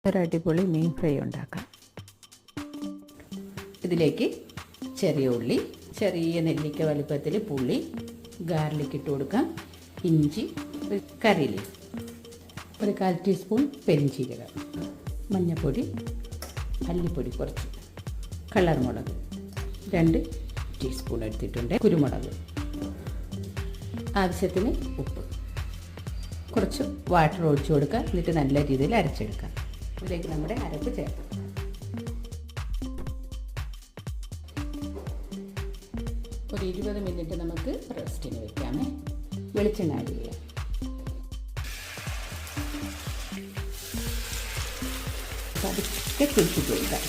ഒരടിപൊളി മീൻ fry ഉണ്ടാക്കാം. ഇതിലേക്ക് ചെറിയ ഉള്ളി, ചെറിയ നെല്ലിക്ക വലുപ്പത്തിൽ പുളി, ഗാർലിക് ഇട്ട് കൊടുക്കാം, ഇഞ്ചി, കറി ലീഫ്, ഒരു 1/4 ടീസ്പൂൺ പെരിഞ്ചീരകം, മഞ്ഞൾപ്പൊടി, മല്ലിപ്പൊടി കുറച്ച്, കളർ മുളക് 2 ടീസ്പൂൺ എടുത്തിട്ടുണ്ട്, കുരുമുളക്, ആവശ്യത്തിന് ഉപ്പ്, കുറച്ച് വാട്ടർ ഒഴിച്ച് കൊടുക്കുക. എന്നിട്ട് നല്ല രീതിയിൽ അരച്ചെടുക്കാം. ഇതിലേക്ക് നമ്മുടെ അരപ്പ് ചേർക്കാം. ഒരു 20 മിനിറ്റ് നമുക്ക് റെസ്റ്റിന് വെക്കാമേ. വെളിച്ചെണ്ണ ആഡ് ചെയ്യാം. പതുക്കെ കുഴിച്ചിട്ട് കൊടുക്കാം.